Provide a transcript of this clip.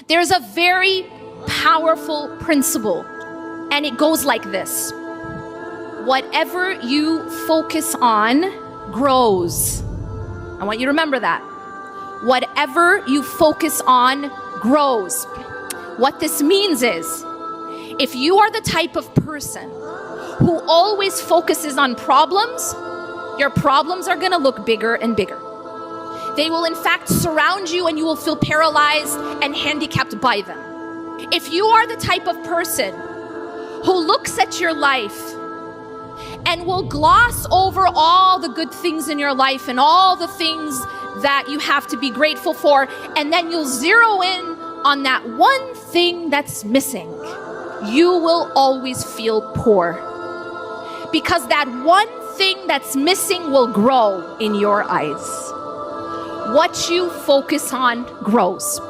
There's a very powerful principle, and it goes like this. Whatever you focus on grows. I want you to remember that. Whatever you focus on grows. What this means is, if you are the type of person who always focuses on problems, your problems are going to look bigger and bigger. They will in fact surround you, and you will feel paralyzed and handicapped by them. If you are the type of person who looks at your life and will gloss over all the good things in your life and all the things that you have to be grateful for, and then you'll zero in on that one thing that's missing, you will always feel poor. Because that one thing that's missing will grow in your eyes. What you focus on grows.